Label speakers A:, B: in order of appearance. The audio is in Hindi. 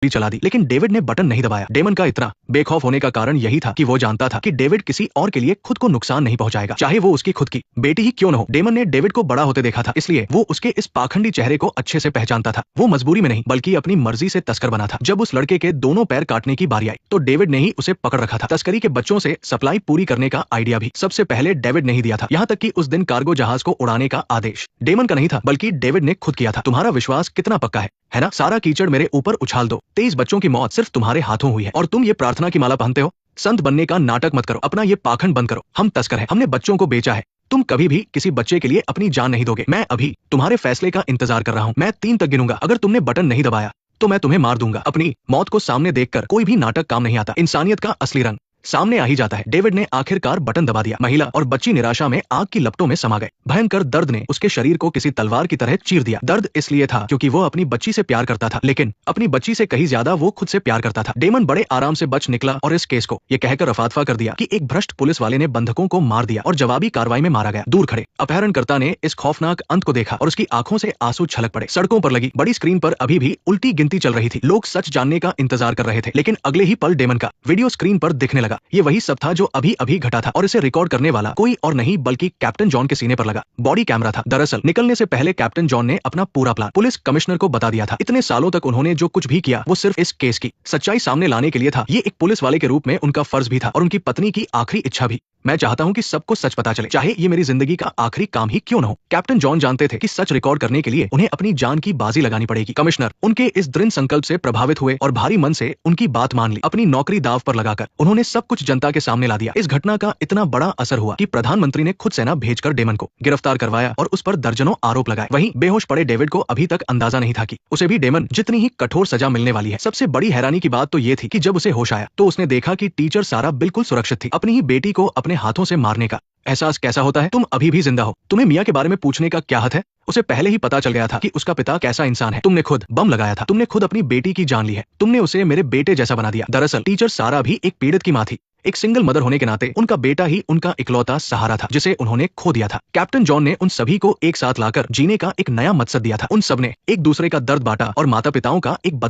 A: गोली चला दी, लेकिन डेविड ने बटन नहीं दबाया। डेमन का इतना बेखौफ होने का कारण यही था कि वो जानता था कि डेविड किसी और के लिए खुद को नुकसान नहीं पहुंचाएगा, चाहे वो उसकी खुद की बेटी ही क्यों न हो। डेमन ने डेविड को बड़ा होते देखा था, इसलिए वो उसके इस पाखंडी चेहरे को अच्छे से पहचानता था। वो मजबूरी में नहीं बल्कि अपनी मर्जी से तस्कर बना था। जब उस लड़के के दोनों पैर काटने की बारी आई तो डेविड ने ही उसे पकड़ रखा था। तस्करी के बच्चों से सप्लाई पूरी करने का आइडिया भी सबसे पहले डेविड ने ही दिया था। यहाँ तक कि उस दिन कार्गो जहाज को उड़ाने का आदेश डेमन का नहीं था बल्कि डेविड ने खुद किया था। तुम्हारा विश्वास कितना पक्का है ना? सारा कीचड़ मेरे ऊपर उछाल दो। 23 बच्चों की मौत सिर्फ तुम्हारे हाथों हुई है और तुम ये प्रार्थना की माला पहनते हो। संत बनने का नाटक मत करो, अपना ये पाखंड बंद करो। हम तस्कर हैं, हमने बच्चों को बेचा है। तुम कभी भी किसी बच्चे के लिए अपनी जान नहीं दोगे। मैं अभी तुम्हारे फैसले का इंतजार कर रहा हूँ। मैं 3 तक गिनूंगा, अगर तुमने बटन नहीं दबाया तो मैं तुम्हें मार दूंगा। अपनी मौत को सामने देखकर कोई भी नाटक काम नहीं आता। इंसानियत का असली रंग सामने आ ही जाता है। डेविड ने आखिरकार बटन दबा दिया। महिला और बच्ची निराशा में आग की लपटों में समा गए। भयंकर दर्द ने उसके शरीर को किसी तलवार की तरह चीर दिया। दर्द इसलिए था क्योंकि वो अपनी बच्ची से प्यार करता था, लेकिन अपनी बच्ची से कहीं ज्यादा वो खुद से प्यार करता था। डेमन बड़े आराम से बच निकला और इस केस को ये कहकर रफादफा कर दिया कि एक भ्रष्ट पुलिस वाले ने बंधकों को मार दिया और जवाबी कार्रवाई में मारा गया। दूर खड़े अपहरणकर्ता ने इस खौफनाक अंत को देखा और उसकी आंखों से आंसू छलक पड़े। सड़कों पर लगी बड़ी स्क्रीन पर अभी भी उल्टी गिनती चल रही थी। लोग सच जानने का इंतजार कर रहे थे, लेकिन अगले ही पल डेमन का वीडियो स्क्रीन पर दिखने लगा। ये वही सब था जो अभी अभी घटा था और इसे रिकॉर्ड करने वाला कोई और नहीं बल्कि कैप्टन जॉन के सीने पर लगा बॉडी कैमरा था। दरअसल निकलने से पहले कैप्टन जॉन ने अपना पूरा प्लान पुलिस कमिश्नर को बता दिया था। इतने सालों तक उन्होंने जो कुछ भी किया वो सिर्फ इस केस की सच्चाई सामने लाने के लिए था। ये एक पुलिस वाले के रूप में उनका फर्ज भी था और उनकी पत्नी की आखिरी इच्छा भी। मैं चाहता हूं कि सबको सच पता चले, चाहे ये मेरी जिंदगी का आखिरी काम ही क्यों न हो। कैप्टन जॉन जानते थे कि सच रिकॉर्ड करने के लिए उन्हें अपनी जान की बाजी लगानी पड़ेगी। कमिश्नर उनके इस दृढ़ संकल्प से प्रभावित हुए और भारी मन से उनकी बात मान ली। अपनी नौकरी दांव पर लगाकर उन्होंने सब कुछ जनता के सामने ला दिया। इस घटना का इतना बड़ा असर हुआ कि प्रधानमंत्री ने खुद सेना भेजकर डेमन को गिरफ्तार करवाया और उस पर दर्जनों आरोप लगाए। वहीं बेहोश पड़े डेविड को अभी तक अंदाजा नहीं था कि उसे भी डेमन जितनी ही कठोर सजा मिलने वाली है। सबसे बड़ी हैरानी की बात तो ये थी कि जब उसे होश आया तो उसने देखा कि टीचर सारा बिल्कुल सुरक्षित थी। अपनी ही बेटी को अपने हाथों से मारने का एहसास कैसा होता है? तुम अभी भी जिंदा हो, तुम्हें मियां के बारे में पूछने का क्या हक है? उसे पहले ही पता चल गया था कि उसका पिता कैसा इंसान है। तुमने खुद बम लगाया था, तुमने खुद अपनी बेटी की जान ली है, तुमने उसे मेरे बेटे जैसा बना दिया। दरअसल टीचर सारा भी एक पीड़ित की मां थी। एक सिंगल मदर होने के नाते उनका बेटा ही उनका इकलौता सहारा था जिसे उन्होंने खो दिया था। कैप्टन जॉन ने उन सभी को एक साथ लाकर जीने का एक नया मकसद दिया था। उन सब ने एक दूसरे का दर्द बांटा और माता पिताओं का एक बदला